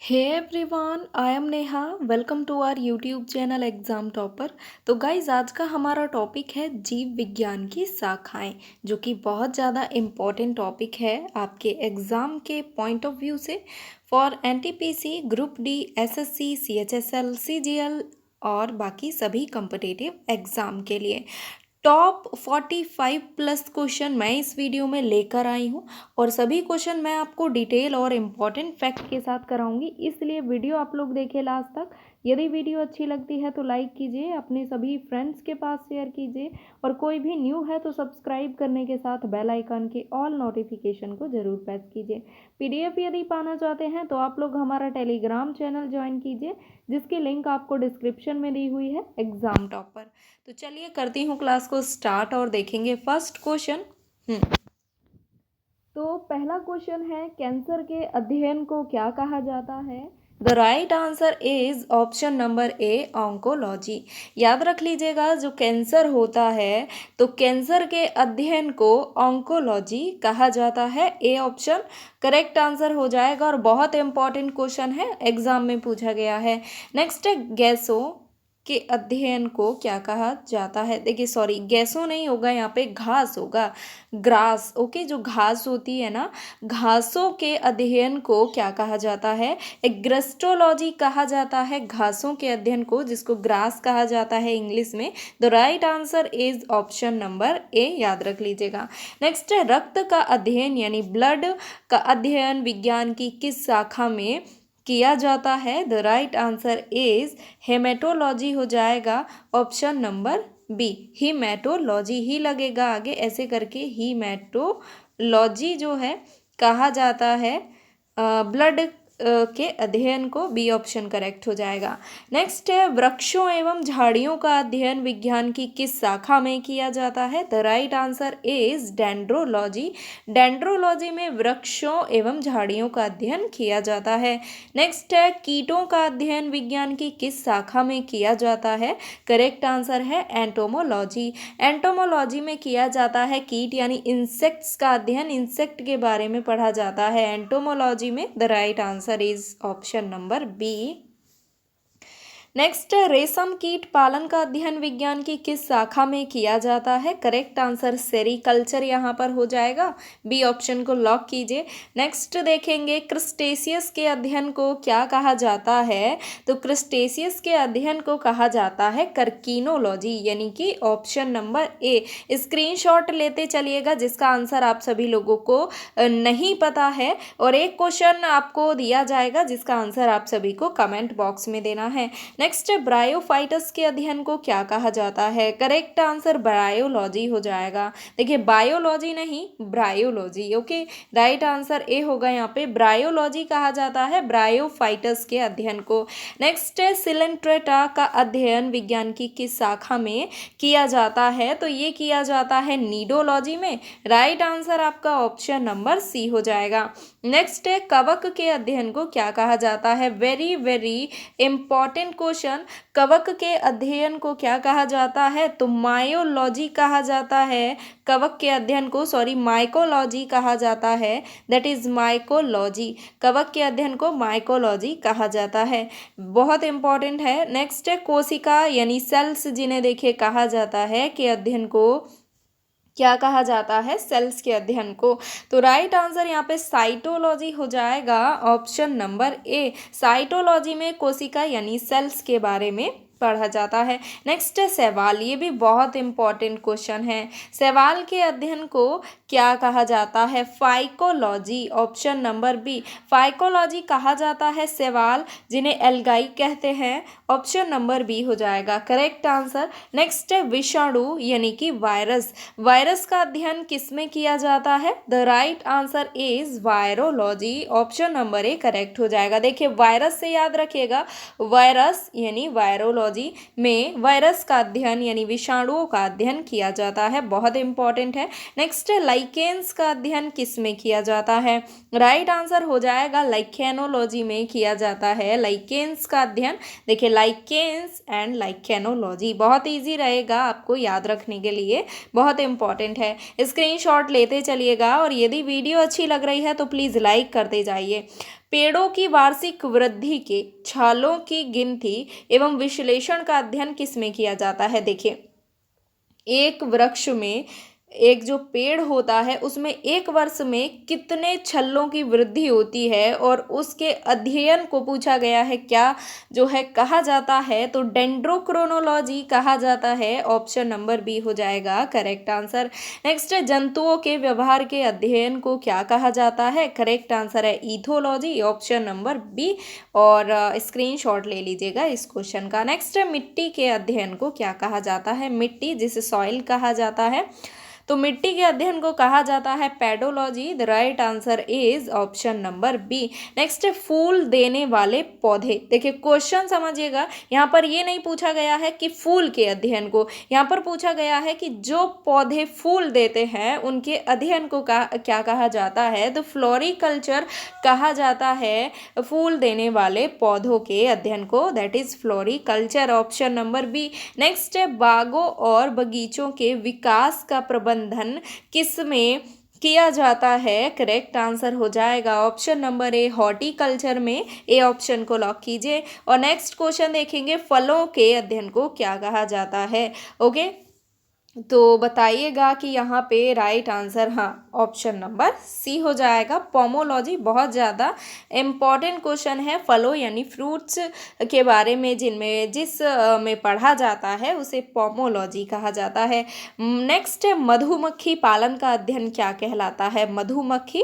Hey everyone, I am Neha. Welcome to our YouTube channel exam topper. तो guys, आज का हमारा टॉपिक है जीव विज्ञान की शाखाएं, जो कि बहुत ज़्यादा इम्पॉर्टेंट टॉपिक है आपके एग्ज़ाम के पॉइंट ऑफ व्यू से for NTPC, group D, SSC, CHSL, CGL और बाकी सभी कम्पिटिटिव एग्ज़ाम के लिए। टॉप 45 प्लस क्वेश्चन मैं इस वीडियो में लेकर आई हूँ और सभी क्वेश्चन मैं आपको डिटेल और इम्पॉर्टेंट फैक्ट के साथ कराऊंगी, इसलिए वीडियो आप लोग देखें लास्ट तक। यदि वीडियो अच्छी लगती है तो लाइक कीजिए, अपने सभी फ्रेंड्स के पास शेयर कीजिए और कोई भी न्यू है तो सब्सक्राइब करने के साथ बेल आइकन के ऑल नोटिफिकेशन को ज़रूर प्रेस कीजिए। पीडीएफ यदि पाना चाहते हैं तो आप लोग हमारा टेलीग्राम चैनल ज्वाइन कीजिए, जिसकी लिंक आपको डिस्क्रिप्शन में दी हुई है, एग्ज़ाम टॉपर। तो चलिए करती हूँ क्लास को स्टार्ट और देखेंगे फर्स्ट क्वेश्चन। तो पहला क्वेश्चन है, कैंसर के अध्ययन को क्या कहा जाता है? The right answer is option number A, oncology. याद रख लीजिएगा, जो कैंसर होता है तो कैंसर के अध्ययन को ऑन्कोलॉजी कहा जाता है। ए ऑप्शन करेक्ट आंसर हो जाएगा और बहुत इंपॉर्टेंट क्वेश्चन है, एग्जाम में पूछा गया है। नेक्स्ट है, गैसों के अध्ययन को क्या कहा जाता है? देखिए, सॉरी, गैसों नहीं होगा, यहाँ पे घास होगा, ग्रास। ओके, जो घास होती है ना, घासों के अध्ययन को क्या कहा जाता है? एग्रेस्टोलॉजी कहा जाता है घासों के अध्ययन को, जिसको ग्रास कहा जाता है इंग्लिश में। The right answer is option number ए, याद रख लीजिएगा। नेक्स्ट है, रक्त का अध्ययन यानी ब्लड का अध्ययन विज्ञान की किस शाखा में किया जाता है? The right answer is haematology हो जाएगा, ऑप्शन नंबर बी, हीमेटोलॉजी ही लगेगा आगे ऐसे करके। हीमेटोलॉजी जो है कहा जाता है ब्लड के अध्ययन को। बी ऑप्शन करेक्ट हो जाएगा। नेक्स्ट है, वृक्षों एवं झाड़ियों का अध्ययन विज्ञान की किस शाखा में किया जाता है? The right answer is dendrology. Dendrology में वृक्षों एवं झाड़ियों का अध्ययन किया जाता है। नेक्स्ट है, कीटों का अध्ययन विज्ञान की किस शाखा में किया जाता है? करेक्ट आंसर है एंटोमोलॉजी। एंटोमोलॉजी में किया जाता है कीट यानी इंसेक्ट्स का अध्ययन, इंसेक्ट के बारे में पढ़ा जाता है एंटोमोलॉजी में। The right answer is option number B. Next, रेशम कीट पालन का अध्ययन विज्ञान की किस शाखा में किया जाता है? करेक्ट आंसर सेरीकल्चर यहाँ पर हो जाएगा। बी ऑप्शन को लॉक कीजिए। नेक्स्ट देखेंगे, क्रिस्टेशियस के अध्ययन को क्या कहा जाता है? तो क्रिस्टेशियस के अध्ययन को कहा जाता है कर्किनोलॉजी, यानी कि ऑप्शन नंबर ए। स्क्रीनशॉट लेते चलिएगा जिसका आंसर आप सभी लोगों को नहीं पता है, और एक क्वेश्चन आपको दिया जाएगा जिसका आंसर आप सभी को कमेंट बॉक्स में देना है। नेक्स्ट, ब्रायोफाइटस के अध्ययन को क्या कहा जाता है? करेक्ट आंसर ब्रायोलॉजी हो जाएगा। देखिए, बायोलॉजी नहीं, bryology. Okay, right answer A होगा यहाँ पे, ब्रायोलॉजी कहा जाता है ब्रायोफाइटस के अध्ययन को। नेक्स्ट, सिलेंट्रेटा का अध्ययन विज्ञान की किस शाखा में किया जाता है? तो ये किया जाता है नीडोलॉजी में। राइट आंसर आपका ऑप्शन नंबर सी हो जाएगा। नेक्स्ट है, कवक के अध्ययन को क्या कहा जाता है? Very very important question. कवक के अध्ययन को क्या कहा जाता है? तो मायोलॉजी कहा जाता है कवक के अध्ययन को, सॉरी, माइकोलॉजी कहा जाता है, दैट इज माइकोलॉजी। कवक के अध्ययन को माइकोलॉजी कहा जाता है, बहुत इंपॉर्टेंट है। नेक्स्ट है, कोशिका यानी सेल्स जिन्हें देखे कहा जाता है के अध्ययन को क्या कहा जाता है? सेल्स के अध्ययन को। तो राइट आंसर यहाँ पे साइटोलॉजी हो जाएगा, ऑप्शन नंबर ए। साइटोलॉजी में कोशिका यानी सेल्स के बारे में पढ़ा जाता है। नेक्स्ट है, सवाल, ये भी बहुत इंपॉर्टेंट क्वेश्चन है। सवाल के अध्ययन को क्या कहा जाता है? Phycology, option number B. Phycology कहा जाता है सवाल जिन्हें एल्गाई कहते हैं, ऑप्शन नंबर बी हो जाएगा करेक्ट आंसर। नेक्स्ट है, विषाणु यानी कि वायरस। वायरस का अध्ययन किस में किया जाता है? The right answer is virology, option number A correct हो जाएगा। देखिए, वायरस से याद रखिएगा, वायरस यानी वायरोलॉजी में वायरस का अध्ययन यानी विषाणुओं का अध्ययन किया जाता है, बहुत इंपॉर्टेंट है। नेक्स्ट, लाइकेन्स का अध्ययन किस में किया जाता है? राइट आंसर हो जाएगा लाइकेनोलॉजी में किया जाता है लाइकेन्स का अध्ययन। देखिए, लाइकेन्स एंड लाइकेनोलॉजी बहुत इजी रहेगा आपको याद रखने के लिए, बहुत इंपॉर्टेंट है। स्क्रीनशॉट लेते चलिएगा और यदि वीडियो अच्छी लग रही है तो प्लीज़ लाइक करते जाइए। पेड़ों की वार्षिक वृद्धि के छालों की गिनती एवं विश्लेषण का अध्ययन किसमें किया जाता है। देखिए, एक वृक्ष में, एक जो पेड़ होता है उसमें एक वर्ष में कितने छल्लों की वृद्धि होती है और उसके अध्ययन को पूछा गया है। क्या जो है कहा जाता है, तो डेंड्रोक्रोनोलॉजी कहा जाता है। ऑप्शन नंबर बी हो जाएगा करेक्ट आंसर। नेक्स्ट है, जंतुओं के व्यवहार के अध्ययन को क्या कहा जाता है। करेक्ट आंसर है इथोलॉजी, ऑप्शन नंबर बी। और स्क्रीनशॉट ले लीजिएगा इस क्वेश्चन का। नेक्स्ट है, मिट्टी के अध्ययन को क्या कहा जाता है। मिट्टी जिसे सॉइल कहा जाता है, तो मिट्टी के अध्ययन को कहा जाता है pedology. The right answer is option number B. Next है, फूल देने वाले पौधे। देखिए क्वेश्चन समझिएगा, यहाँ पर ये नहीं पूछा गया है कि फूल के अध्ययन को, यहाँ पर पूछा गया है कि जो पौधे फूल देते हैं उनके अध्ययन को क्या कहा जाता है। तो फ्लोरिकल्चर कहा जाता है फूल देने वाले पौधों के अध्ययन को, that is floriculture, option number B. Next है, बागों और बगीचों के विकास का प्रबंधन किसमें किया जाता है। करेक्ट आंसर हो जाएगा ऑप्शन नंबर ए, हॉर्टिकल्चर में। ए ऑप्शन को लॉक कीजिए। और नेक्स्ट क्वेश्चन देखेंगे, फलों के अध्ययन को क्या कहा जाता है। ओके, तो बताइएगा कि यहाँ पे राइट आंसर, हाँ, ऑप्शन नंबर सी हो जाएगा, पोमोलॉजी। बहुत ज़्यादा इम्पॉर्टेंट क्वेश्चन है। फलों यानी फ्रूट्स के बारे में जिस में पढ़ा जाता है उसे पोमोलॉजी कहा जाता है। नेक्स्ट है, मधुमक्खी पालन का अध्ययन क्या कहलाता है। मधुमक्खी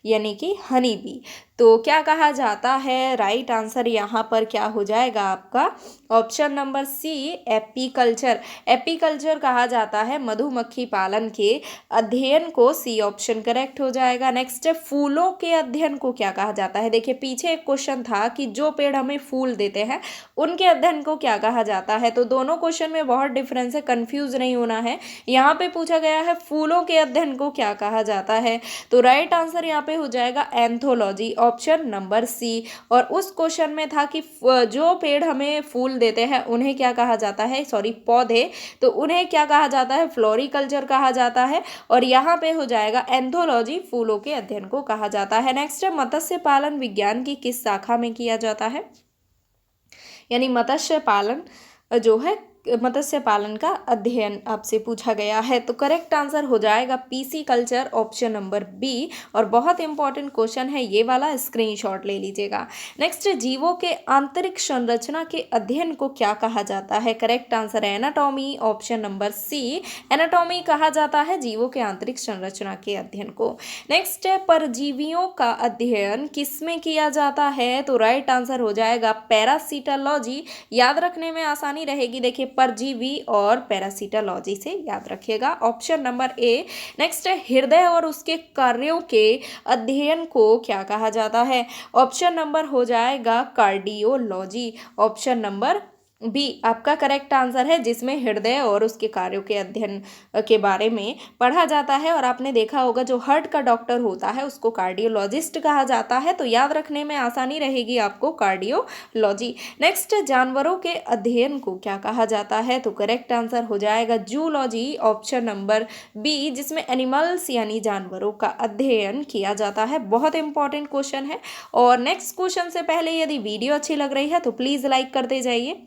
यानी कि हनी बी, तो क्या कहा जाता है। राइट आंसर यहाँ पर क्या हो जाएगा आपका, option number C, apiculture. Apiculture कहा जाता है मधुमक्खी पालन के अध्ययन को। सी ऑप्शन करेक्ट हो जाएगा। नेक्स्ट है, फूलों के अध्ययन को क्या कहा जाता है। देखिए पीछे एक क्वेश्चन था कि जो पेड़ हमें फूल देते हैं उनके अध्ययन को क्या कहा जाता है, तो दोनों क्वेश्चन में बहुत डिफरेंस है, कंफ्यूज नहीं होना है। यहाँ पे पूछा गया है फूलों के अध्ययन को क्या कहा जाता है, तो राइट आंसर यहाँ पे हो जाएगा एंथोलॉजी, ऑप्शन नंबर सी। और उस क्वेश्चन में था कि जो पेड़ हमें फूल देते हैं उन्हें क्या कहा जाता है, सॉरी पौधे, तो उन्हें क्या कहा जाता है, फ्लोरिकल्चर कहा जाता है। और यहाँ पे हो जाएगा एंथोलॉजी, फूलों के अध्ययन को कहा जाता है। नेक्स्ट है, मत्स्य पालन विज्ञान की किस शाखा में किया जाता है, यानी मत्स्य पालन जो है, मत्स्य पालन का अध्ययन आपसे पूछा गया है। तो करेक्ट आंसर हो जाएगा pisciculture, option number B. और बहुत इंपॉर्टेंट क्वेश्चन है ये वाला, स्क्रीनशॉट ले लीजिएगा। नेक्स्ट, जीवों के आंतरिक संरचना के अध्ययन को क्या कहा जाता है। करेक्ट आंसर है anatomy, option number C. Anatomy कहा जाता है जीवों के आंतरिक संरचना के अध्ययन को। नेक्स्ट है, परजीवियों का अध्ययन किसमें किया जाता है, तो राइट आंसर हो जाएगा पैरासिटोलॉजी। याद रखने में आसानी रहेगी, देखिए परजीवी और पैरासिटोलॉजी से याद रखिएगा, ऑप्शन नंबर ए। नेक्स्ट है, हृदय और उसके कार्यों के अध्ययन को क्या कहा जाता है, ऑप्शन नंबर हो जाएगा कार्डियोलॉजी, ऑप्शन नंबर बी आपका करेक्ट आंसर है, जिसमें हृदय और उसके कार्यों के अध्ययन के बारे में पढ़ा जाता है। और आपने देखा होगा जो हार्ट का डॉक्टर होता है उसको कार्डियोलॉजिस्ट कहा जाता है, तो याद रखने में आसानी रहेगी आपको कार्डियोलॉजी। नेक्स्ट, जानवरों के अध्ययन को क्या कहा जाता है, तो करेक्ट आंसर हो जाएगा जूलॉजी, ऑप्शन नंबर बी, जिसमें एनिमल्स यानी जानवरों का अध्ययन किया जाता है। बहुत इंपॉर्टेंट क्वेश्चन है। और नेक्स्ट क्वेश्चन से पहले यदि वीडियो अच्छी लग रही है तो प्लीज़ लाइक करते जाइए।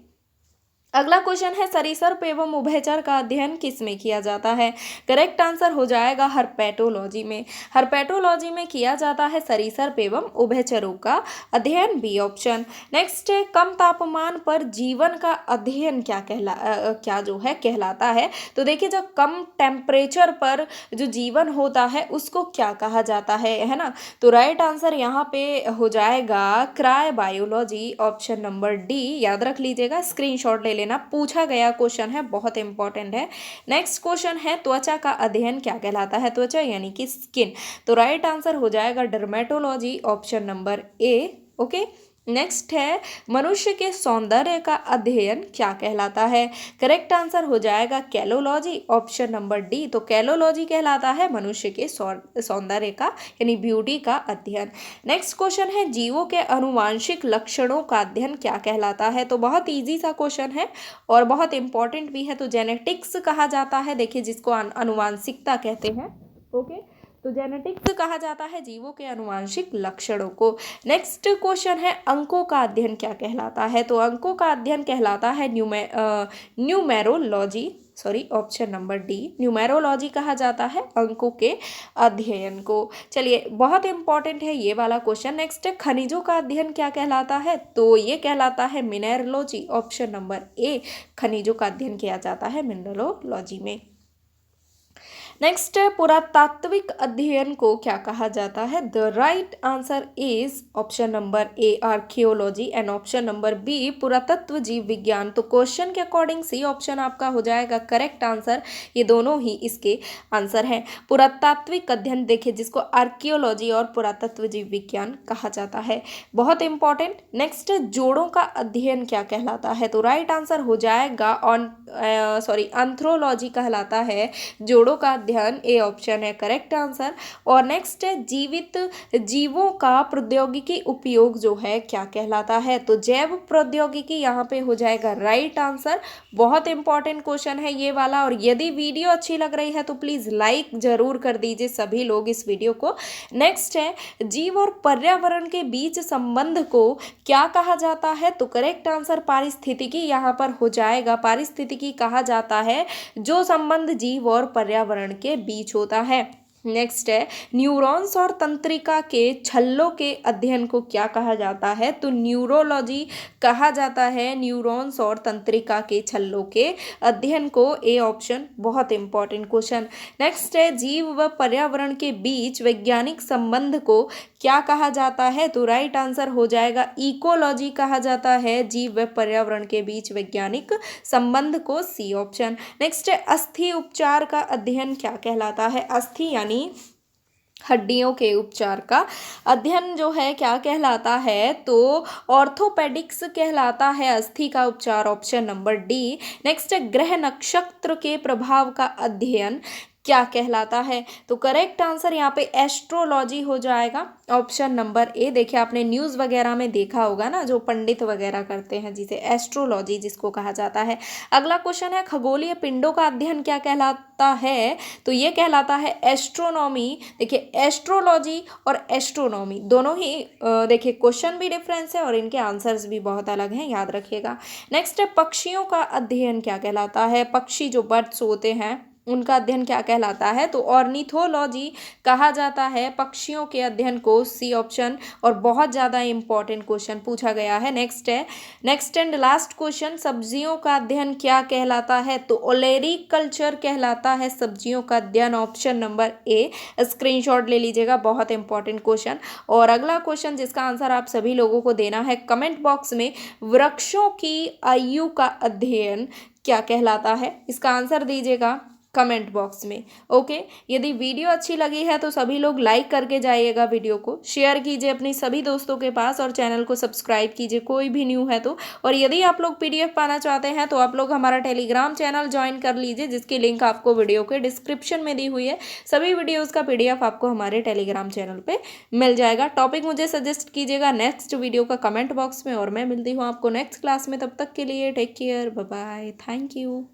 अगला क्वेश्चन है, सरीसृप एवं उभयचर का अध्ययन किस में किया जाता है। करेक्ट आंसर हो जाएगा हर्पेटोलॉजी में। हर्पेटोलॉजी में किया जाता है सरीसृप एवं उभयचरों का अध्ययन, बी ऑप्शन। नेक्स्ट है, कम तापमान पर जीवन का अध्ययन क्या जो है कहलाता है, तो देखिए जब कम टेम्परेचर पर जो जीवन होता है उसको क्या कहा जाता है ना, तो राइट आंसर यहाँ पे हो जाएगा क्रायोबायोलॉजी, ऑप्शन नंबर डी। याद रख लीजिएगा, स्क्रीनशॉट ले लेना, पूछा गया क्वेश्चन है, बहुत इंपॉर्टेंट है। नेक्स्ट क्वेश्चन है, त्वचा का अध्ययन क्या कहलाता है। त्वचा यानी कि स्किन, तो राइट आंसर हो जाएगा डर्मेटोलॉजी, ऑप्शन नंबर ए। ओके, नेक्स्ट है, मनुष्य के सौंदर्य का अध्ययन क्या कहलाता है। करेक्ट आंसर हो जाएगा कैलोलॉजी, ऑप्शन नंबर डी। तो कैलोलॉजी कहलाता है मनुष्य के सौंदर्य का यानी ब्यूटी का अध्ययन। नेक्स्ट क्वेश्चन है, जीवों के अनुवांशिक लक्षणों का अध्ययन क्या कहलाता है, तो बहुत इजी सा क्वेश्चन है और बहुत इंपॉर्टेंट भी है। तो जेनेटिक्स कहा जाता है, देखिए जिसको अनुवांशिकता कहते हैं। ओके, तो जेनेटिक्स कहा जाता है जीवों के आनुवांशिक लक्षणों को। नेक्स्ट क्वेश्चन है अंकों का अध्ययन क्या कहलाता है, तो अंकों का अध्ययन कहलाता है numerology, sorry option number D, numerology कहा जाता है अंकों के अध्ययन को। चलिए बहुत इंपॉर्टेंट है ये वाला क्वेश्चन। नेक्स्ट है खनिजों का अध्ययन क्या कहलाता है, तो ये कहलाता है मिनरलोजी, ऑप्शन नंबर ए, खनिजों का अध्ययन किया जाता है मिनरलोलॉजी में। नेक्स्ट है पुरातात्विक अध्ययन को क्या कहा जाता है, the right answer is option number A archaeology and option number B पुरातत्व जीव विज्ञान। तो क्वेश्चन के अकॉर्डिंग सी ऑप्शन आपका हो जाएगा करेक्ट आंसर, ये दोनों ही इसके आंसर हैं। पुरातात्विक अध्ययन देखिए जिसको आर्कियोलॉजी और पुरातत्व जीव विज्ञान कहा जाता है, बहुत इंपॉर्टेंट। नेक्स्ट जोड़ों का अध्ययन क्या कहलाता है, तो राइट आंसर हो जाएगा एंथ्रोलॉजी कहलाता है जोड़ों का अध्ययन, ए ऑप्शन है करेक्ट आंसर। और नेक्स्ट है जीवित जीवों का प्रौद्योगिकी उपयोग जो है क्या कहलाता है, तो जैव प्रौद्योगिकी यहाँ पे हो जाएगा राइट आंसर। बहुत इंपॉर्टेंट क्वेश्चन है ये वाला, और यदि वीडियो अच्छी लग रही है तो प्लीज लाइक जरूर कर दीजिए सभी लोग इस वीडियो को। नेक्स्ट है जीव और पर्यावरण के बीच संबंध को क्या कहा जाता है, तो करेक्ट आंसर पारिस्थितिकी यहाँ पर हो जाएगा। पारिस्थितिकी कहा जाता है जो संबंध जीव और पर्यावरण के बीच होता है। नेक्स्ट है न्यूरॉन्स और तंत्रिका के छल्लों के अध्ययन को क्या कहा जाता है, तो न्यूरोलॉजी कहा जाता है न्यूरॉन्स और तंत्रिका के छल्लों के अध्ययन को, ए ऑप्शन, बहुत इंपॉर्टेंट क्वेश्चन। नेक्स्ट है जीव व पर्यावरण के बीच वैज्ञानिक संबंध को क्या कहा जाता है, तो राइट आंसर हो जाएगा इकोलॉजी कहा जाता है जीव व पर्यावरण के बीच वैज्ञानिक संबंध को, सी ऑप्शन। नेक्स्ट है अस्थि उपचार का अध्ययन क्या कहलाता है, अस्थि यानी हड्डियों के उपचार का अध्ययन जो है क्या कहलाता है, तो ऑर्थोपेडिक्स कहलाता है अस्थि का उपचार, ऑप्शन नंबर डी। नेक्स्ट है ग्रह नक्षत्र के प्रभाव का अध्ययन क्या कहलाता है, तो करेक्ट आंसर यहाँ पे एस्ट्रोलॉजी हो जाएगा, ऑप्शन नंबर ए। देखिए आपने न्यूज़ वगैरह में देखा होगा ना, जो पंडित वगैरह करते हैं जिसे एस्ट्रोलॉजी जिसको कहा जाता है। अगला क्वेश्चन है खगोलीय पिंडों का अध्ययन क्या कहलाता है, तो ये कहलाता है एस्ट्रोनॉमी। देखिए एस्ट्रोलॉजी और एस्ट्रोनॉमी दोनों ही देखिए क्वेश्चन भी डिफरेंस है और इनके आंसर्स भी बहुत अलग हैं, याद रखिएगा। नेक्स्ट है पक्षियों का अध्ययन क्या कहलाता है, पक्षी जो बर्ड्स होते हैं उनका अध्ययन क्या कहलाता है, तो ऑर्निथोलॉजी कहा जाता है पक्षियों के अध्ययन को, सी ऑप्शन। और बहुत ज़्यादा इंपॉर्टेंट क्वेश्चन पूछा गया है। नेक्स्ट है नेक्स्ट एंड लास्ट क्वेश्चन सब्जियों का अध्ययन क्या कहलाता है, तो ओलेरीकल्चर कहलाता है सब्जियों का अध्ययन, ऑप्शन नंबर ए। स्क्रीनशॉट ले लीजिएगा, बहुत इंपॉर्टेंट क्वेश्चन। और अगला क्वेश्चन जिसका आंसर आप सभी लोगों को देना है कमेंट बॉक्स में, वृक्षों की आयु का अध्ययन क्या कहलाता है, इसका आंसर दीजिएगा कमेंट बॉक्स में। ओके, यदि वीडियो अच्छी लगी है तो सभी लोग लाइक करके जाइएगा, वीडियो को शेयर कीजिए अपनी सभी दोस्तों के पास और चैनल को सब्सक्राइब कीजिए कोई भी न्यू है तो। और यदि आप लोग पीडीएफ पाना चाहते हैं तो आप लोग हमारा टेलीग्राम चैनल ज्वाइन कर लीजिए, जिसकी लिंक आपको वीडियो के डिस्क्रिप्शन में दी हुई है। सभी वीडियोज़ का पीडीएफ आपको हमारे टेलीग्राम चैनल पर मिल जाएगा। टॉपिक मुझे सजेस्ट कीजिएगा नेक्स्ट वीडियो का कमेंट बॉक्स में, और मैं मिलती हूँ आपको नेक्स्ट क्लास में। तब तक के लिए take care, bye bye, thank you.